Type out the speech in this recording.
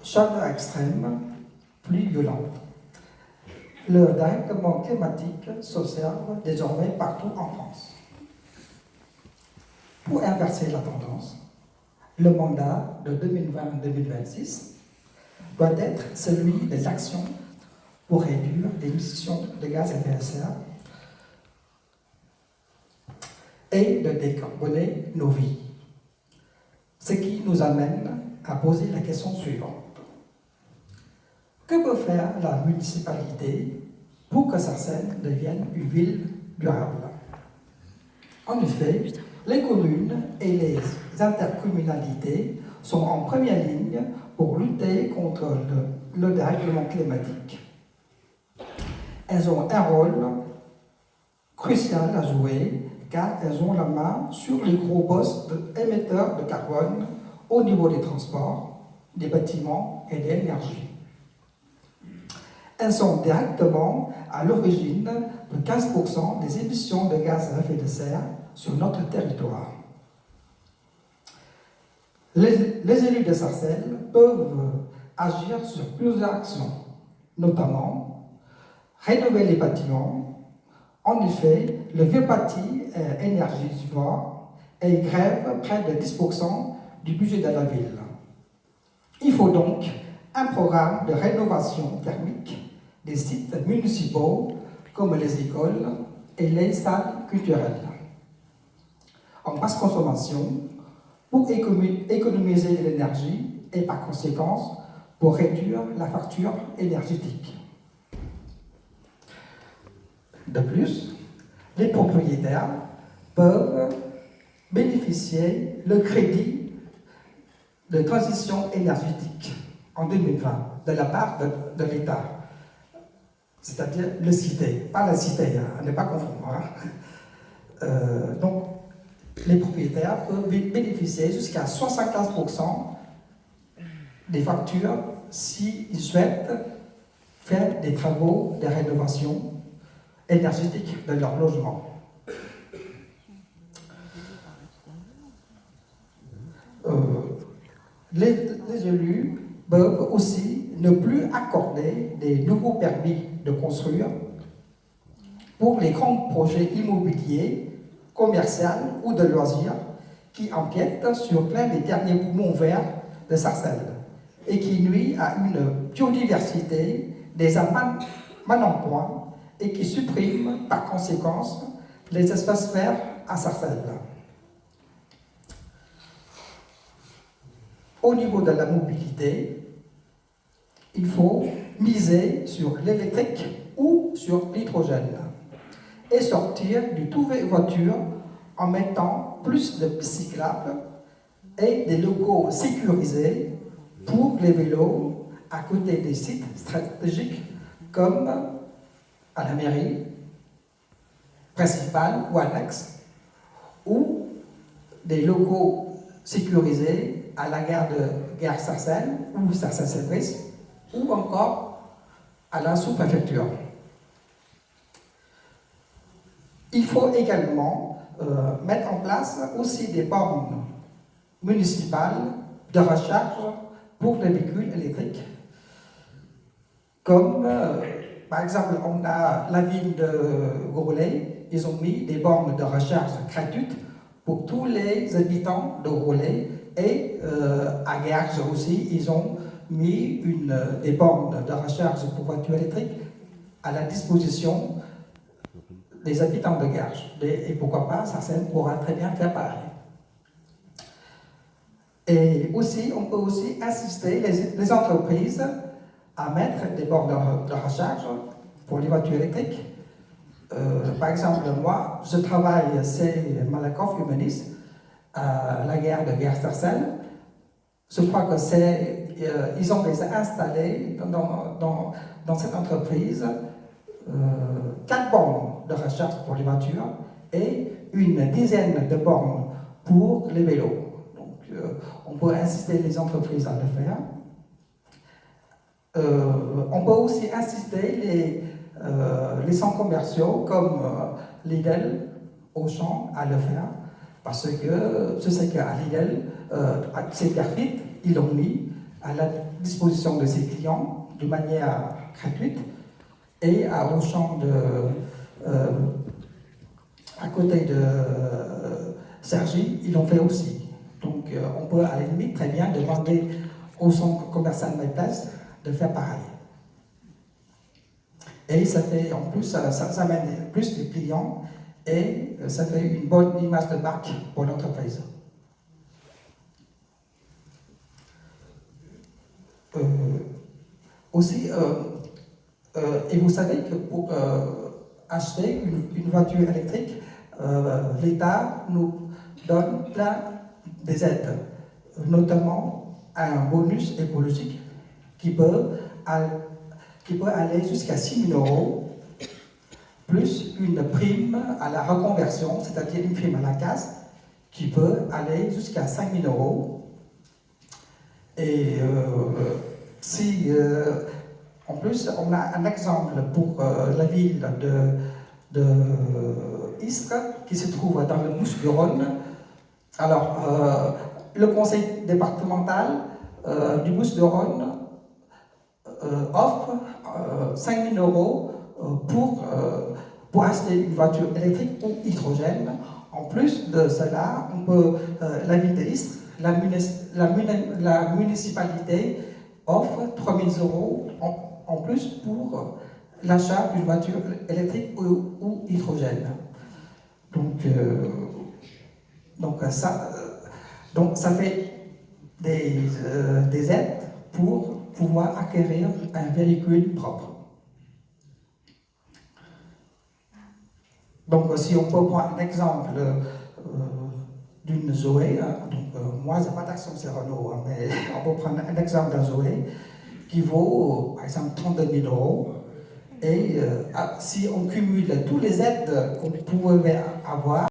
chaleur extrême, pluie violente. Le dérèglement climatique s'observe désormais partout en France. Pour inverser la tendance, le mandat de 2020-2026 doit être celui des actions pour réduire l'émission de gaz à effet de serre et de décarboner nos vies. Ce qui nous amène à poser la question suivante. Que peut faire la municipalité pour que Sarcelles devienne une ville durable? En effet, les communes et les intercommunalités sont en première ligne pour lutter contre le dérèglement climatique. Elles ont un rôle crucial à jouer car elles ont la main sur les gros postes émetteurs de carbone au niveau des transports, des bâtiments et de l'énergie. Elles sont directement à l'origine de 15% des émissions de gaz à effet de serre sur notre territoire. Les élus de Sarcelles peuvent agir sur plusieurs actions, notamment rénover les bâtiments. En effet, le vieux bâti est énergivore et grève près de 10% du budget de la ville. Il faut donc un programme de rénovation thermique des sites municipaux comme les écoles et les salles culturelles. En basse consommation, pour économiser de l'énergie et par conséquent pour réduire la facture énergétique. De plus, les propriétaires peuvent bénéficier le crédit de transition énergétique en 2020 de la part de l'État, c'est-à-dire le CITE, pas la CITE, à ne pas confondre. Donc, les propriétaires peuvent bénéficier jusqu'à 75% des factures s'ils souhaitent faire des travaux de rénovation énergétique de leur logement. Les élus peuvent aussi ne plus accorder des nouveaux permis de construire pour les grands projets immobiliers, commerciaux ou de loisirs qui empiètent sur plein des derniers poumons verts de Sarcelles et qui nuit à une biodiversité des manantiaux et qui supprime par conséquence les espaces verts à Sarcelles. Au niveau de la mobilité, il faut miser sur l'électrique ou sur l'hydrogène et sortir du tout voiture en mettant plus de pistes cyclables et des locaux sécurisés pour les vélos à côté des sites stratégiques comme à la mairie principale ou annexe ou des locaux sécurisés à la gare Sarcelles ou Sarcelles-Service ou encore à la sous-préfecture. Il faut également mettre en place aussi des bornes municipales de recharge pour les véhicules électriques. Comme, par exemple, on a la ville de Groslay, ils ont mis des bornes de recharge gratuites pour tous les habitants de Groslay. Et à Garges aussi, ils ont mis des bornes de recharge pour voitures électriques à la disposition des habitants de Garges. Et pourquoi pas, Sarcelles pourra très bien faire pareil. Et aussi, on peut aussi assister les entreprises à mettre des bornes de recharge pour les voitures électriques. Par exemple, moi, je travaille chez Malakoff Humanis, à la gare de Sarcelles. Je crois que ils ont déjà installé dans cette entreprise 4 bornes de recharge pour les voitures et une dizaine de bornes pour les vélos. Donc, on peut inciter les entreprises à le faire. On peut aussi inciter les centres commerciaux comme Lidl, Auchan à le faire. Parce que je sais qu'à Lidl, c'est Perfit, ils l'ont mis à la disposition de ses clients de manière gratuite et à Auchan à côté de Cergy, ils l'ont fait aussi. Donc on peut à la limite très bien demander au centre commercial MyPlace de faire pareil. Et ça fait en plus, ça amène plus de clients et ça fait une bonne image de marque pour l'entreprise. Aussi, et vous savez que pour acheter une voiture électrique, l'État nous donne plein des aides, notamment un bonus écologique qui peut aller jusqu'à 6 000 €, plus une prime à la reconversion, c'est-à-dire une prime à la casse, qui peut aller jusqu'à 5 000 €. Et si, en plus, on a un exemple pour la ville de Istres, qui se trouve dans le Bouches-du-Rhône. Alors, le conseil départemental du Bouches-du-Rhône offre 5 000 € pour acheter une voiture électrique ou hydrogène. En plus de cela, la ville de Istres, la municipalité offre 3 000 € en plus pour l'achat d'une voiture électrique ou hydrogène. Donc ça fait des aides pour pouvoir acquérir un véhicule propre. Donc si on peut prendre un exemple d'une Zoé, moi j'ai pas d'action sur Renault, mais on peut prendre un exemple d'un Zoé qui vaut par exemple 32 000 €. Et si on cumule toutes les aides qu'on pouvait avoir,